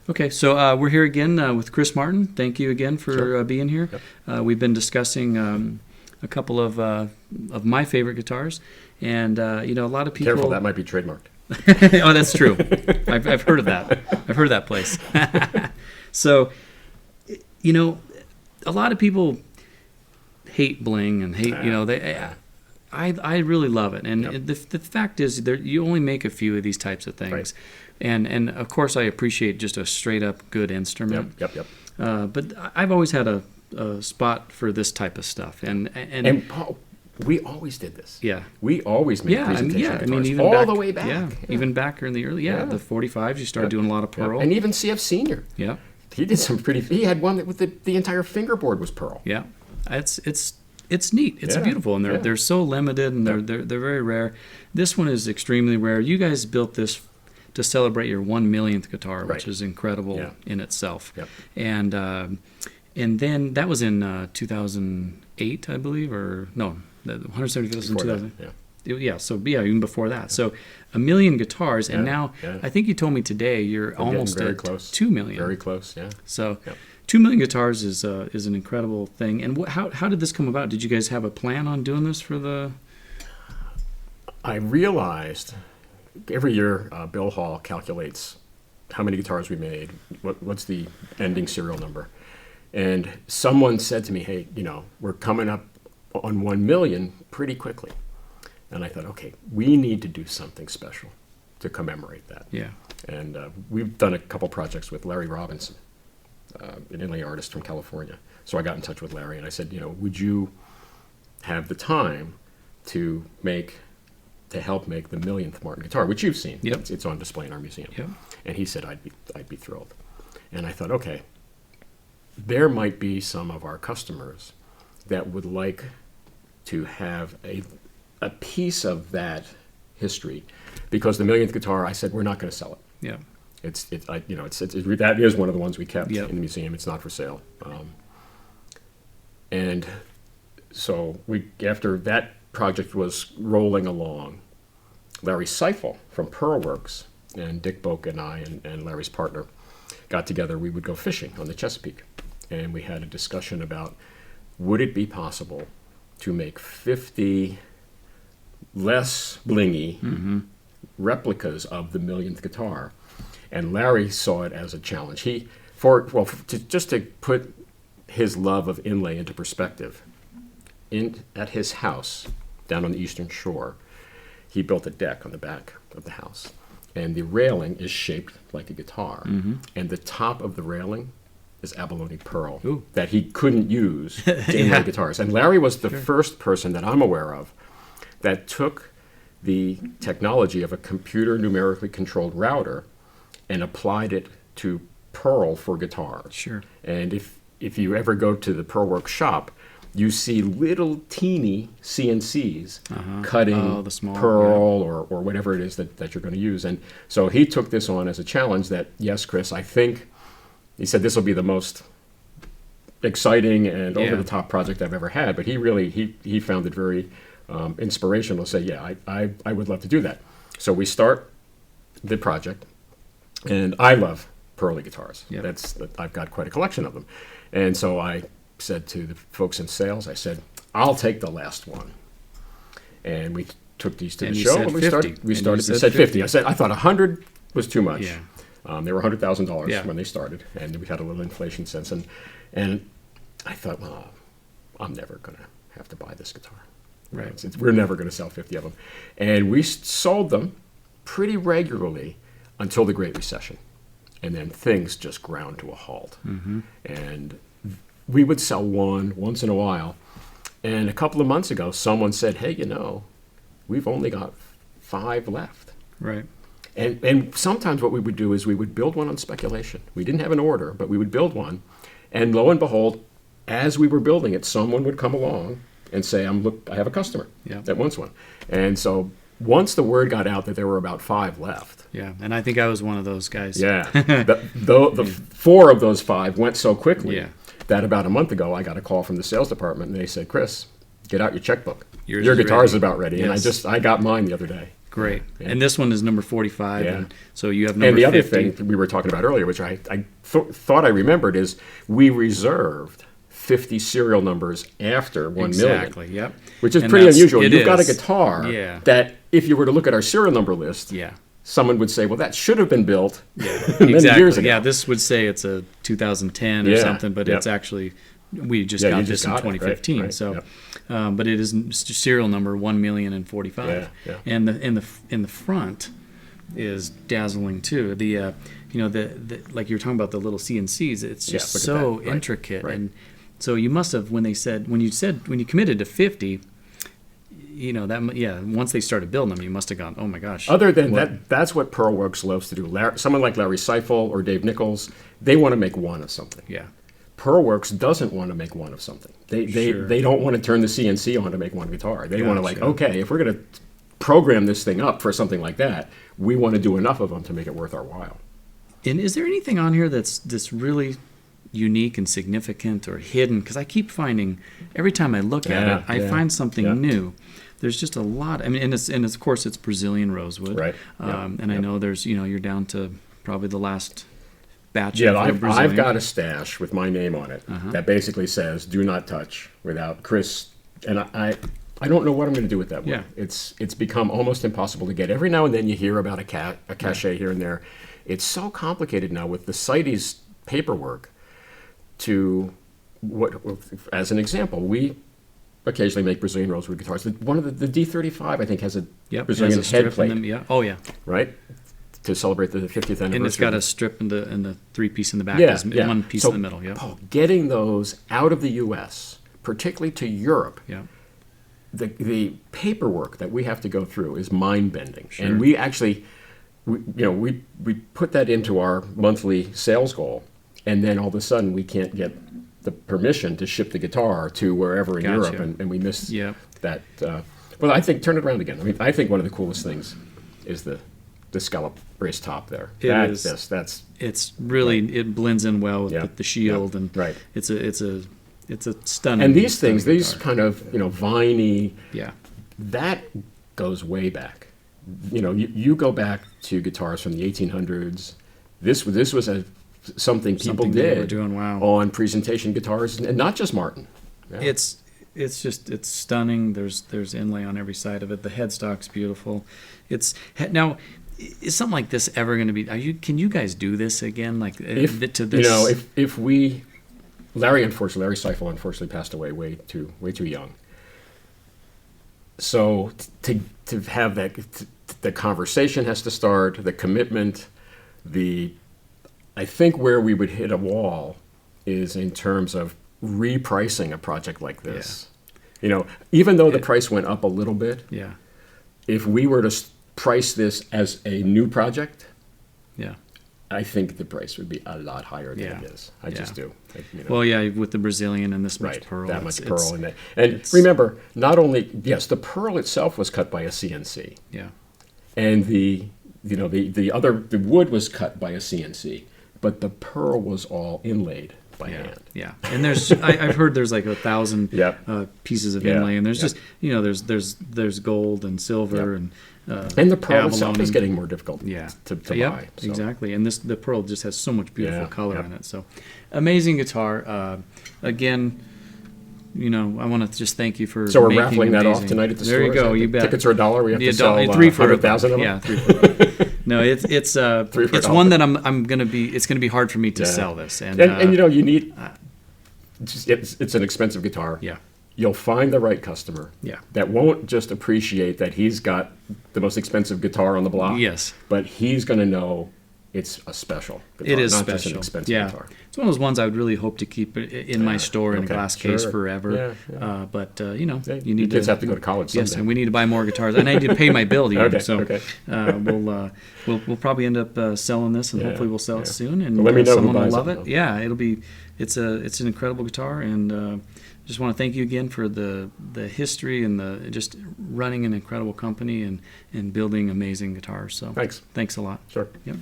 Okay, so we're here again with Chris Martin. Thank you again for Sure. being here. Yep. We've been discussing a couple of my favorite guitars, and a lot of people. Careful, that might be trademarked. Oh, that's true. I've heard of that. I've heard of that place. So, a lot of people hate bling and hate. I really love it, and Yep. the fact is, you only make a few of these types of things, Right. and of course I appreciate just a straight up good instrument. Yep. But I've always had a spot for this type of stuff, and And Paul, we always did this. yeah. We always made presentation guitars even all back, the way back. Yeah, even back in the early, Yeah. the 45s, you started Yep. doing a lot of Yep. pearl. And even CF Senior. Yeah, He did some pretty. He had one that with the entire fingerboard was pearl. yeah. It's neat. It's Yeah. beautiful, and Yeah. they're so limited, and they're very rare. This one is extremely rare. You guys built this to celebrate your 1 millionth guitar, which Right. is incredible Yeah. in itself. Yep. And then that was in 2008, I believe, or no, the 175th was in Before that, 2000. yeah. So even before that. So 1 million guitars, and Yeah, now yeah. I think you told me today you're getting almost very at close. 2 million. Very close. Yeah. So Yep. 2 million guitars is an incredible thing. And how did this come about? Did you guys have a plan on doing this for the? I realized every year Bill Hall calculates how many guitars we made, what's the ending serial number. And someone said to me, hey, we're coming up on 1 million pretty quickly. And I thought, okay, we need to do something special to commemorate that. Yeah. And we've done a couple projects with Larry Robinson, an inlay artist from California. So I got in touch with Larry and I said, would you have the time to help make the 1,000th Martin guitar, which you've seen. Yep. It's on display in our museum. Yep. And he said, I'd be thrilled. And I thought, okay, there might be some of our customers that would like to have a piece of that history, because the 1,000th guitar, I said, we're not going to sell it. Yeah. That is one of the ones we kept Yep. in the museum. It's not for sale. And so after that project was rolling along, Larry Seifel from Pearlworks and Dick Boak and I and Larry's partner got together. We would go fishing on the Chesapeake, and we had a discussion about, would it be possible to make 50 less blingy replicas of the 1,000th guitar? And Larry saw it as a challenge. Just to put his love of inlay into perspective, at his house down on the Eastern Shore, he built a deck on the back of the house, and the railing is shaped like a guitar, and the top of the railing is abalone pearl. Ooh. That he couldn't use to inlay guitars. And Larry was the first person that I'm aware of that took the technology of a computer numerically controlled router and applied it to pearl for guitars. Sure. And if you ever go to the Pearlworks shop, you see little teeny CNCs cutting the small, pearl or whatever it is that you're going to use. And so he took this on as a challenge that, yes, Chris, I think, he said this will be the most exciting and over-the-top project I've ever had. But he found it very inspirational to say, yeah, I would love to do that. So we start the project, and I love pearly guitars. Yep. I've got quite a collection of them. And so I said to the folks in sales, I said, I'll take the last one. And we took these to And the you show, said and we 50. started. We And started. you We said said 50. 50. I thought 100 was too much. Yeah. They were $100,000 Yeah. when they started, and we had a little inflation since. And I thought, well, I'm never going to have to buy this guitar. Right. We're never going to sell 50 of them. And we sold them pretty regularly until the Great Recession. And then things just ground to a halt. And we would sell one once in a while. And a couple of months ago, someone said, hey, we've only got 5 left. Right. And sometimes what we would do is we would build one on speculation. We didn't have an order, but we would build one. And lo and behold, as we were building it, someone would come along and say, I have a customer that wants one. And so once the word got out that there were about 5 left. Yeah, and I think I was one of those guys. Yeah. the 4 of those 5 went so quickly Yeah. that about a month ago, I got a call from the sales department, and they said, Chris, get out your checkbook. Yours Your is guitar is ready. about ready. Yes. And I got mine the other day. Great. Yeah. And this one is number 45. Yeah. And so you have number And the 50. other thing that we were talking about earlier, which I thought I remembered, is we reserved 50 serial numbers after 1 million. Exactly, yep. Which is And pretty that's- unusual. it You've got a is. guitar Yeah. that, if you were to look at our serial number list, Yeah. someone would say, well, that should have been built many Exactly. years ago. Yeah, this would say it's a 2010 or Yeah, something, but yep. it's actually, we just Yeah, got you this just in got it, right, 2015. right, So, yep. but it is serial number 1,045,045. Yeah, yeah. And in the front is dazzling too. The the like you were talking about the little CNCs. It's Yeah, just look at so that. Right, intricate, right. and so you must have when you committed to 50. Once they started building them, you must have gone, oh my gosh. Other than what- that, that's what Pearlworks loves to do. Someone like Larry Seifel or Dave Nichols, they want to make one of something. Yeah. Pearlworks doesn't want to make one of something. Sure. They don't want to turn the CNC on to make one guitar. They want to Gotcha. okay, if we're going to program this thing up for something like that, we want to do enough of them to make it worth our while. And is there anything on here that's really unique and significant or hidden? Because I keep finding every time I look at Yeah, it, I yeah, find something yeah. new. There's just a lot. I mean, and of course it's Brazilian rosewood, Right, yeah, And I yeah. know there's you're down to probably the last batch. Yeah, of I've Brazilian. got a stash with my name on it Uh-huh. that basically says "Do not touch" without Chris. And I don't know what I'm going to do with that one. Yeah. It's become almost impossible to get. Every now and then you hear about a cachet here and there. It's so complicated now with the CITES paperwork. To what, as an example, we occasionally make Brazilian rosewood guitars. One of the D35, I think, has a Yep, Brazilian has a strip head plate, in them, yeah. Oh yeah, right? To celebrate the 50th anniversary. and it's got a strip in the 3-piece in the back. Yeah, There's yeah. one piece So, in the middle. Yeah, Paul, getting those out of the U.S., particularly to Europe, yeah. the paperwork that we have to go through is mind-bending. Sure. And we actually, we put that into our monthly sales goal, and then all of a sudden we can't get the permission to ship the guitar to wherever in Gotcha. Europe, and we miss Yep. that. Well, I think, turn it around again. I mean, I think one of the coolest things is the scallop brace top there. It is. That's It's really it blends in well with Yeah, the shield, yeah, and right. it's a stunning. and these things, stunning these guitar. kind of viney, Yeah. that goes way back. You go back to guitars from the 1800s. This was something people Something they did were doing, wow. on presentation guitars, and not just Martin. Yeah. It's stunning. There's inlay on every side of it. The headstock's beautiful. Now, is something like this ever going to be? Can you guys do this again? Like to this? if we, Larry Seifel unfortunately passed away way too young. So to have that, the conversation has to start, the commitment, I think where we would hit a wall is in terms of repricing a project like this. Even though the price went up a little bit, Yeah. if we were to price this as a new project, Yeah. I think the price would be a lot higher than Yeah. it is. I just do. Well, yeah, with the Brazilian and this much right, pearl. that much it's- pearl in that. And it's- remember, not only, yes, the pearl itself was cut by a CNC, Yeah. and the wood was cut by a CNC, but the pearl was all inlaid by Yeah, hand. yeah, and I've heard there's like 1,000 Yep. pieces of Yeah, inlay, and there's yeah. just there's gold and silver Yep. and the pearl itself abalone. is getting more difficult Yeah, to Yep, buy. So. exactly, and the pearl just has so much beautiful Yeah, color yep. in it. So, amazing guitar. Again, I want to just thank you for. So we're making raffling that off amazing- tonight at the There store. you go. Is that You the bet. Tickets are $1. We have The to sell $3 for 100,000 of them. Yeah, 3 for $1. No, it's Three for it's $1. one that I'm gonna be. It's gonna be hard for me to Yeah. sell this, and you need. It's an expensive guitar. yeah, You'll find the right customer. Yeah. That won't just appreciate that he's got the most expensive guitar on the block. Yes. But he's going to know it's a special guitar, it is not special. just an expensive Yeah, guitar. it's one of those ones I would really hope to keep in my store in a Okay, glass case sure. forever. Yeah, yeah. But Yeah, you your need kids to have to go to college Yes, someday. and we need to buy more guitars, and I need to pay my bill. Even, Okay, so okay. we'll probably end up selling this, and Yeah, hopefully we'll sell it yeah. soon, and Well, let me know who someone will buys love it, it. though. Yeah, it's an incredible guitar, and just want to thank you again for the history and the just running an incredible company and building amazing guitars. So Thanks. Thanks a lot. Sure. Yep.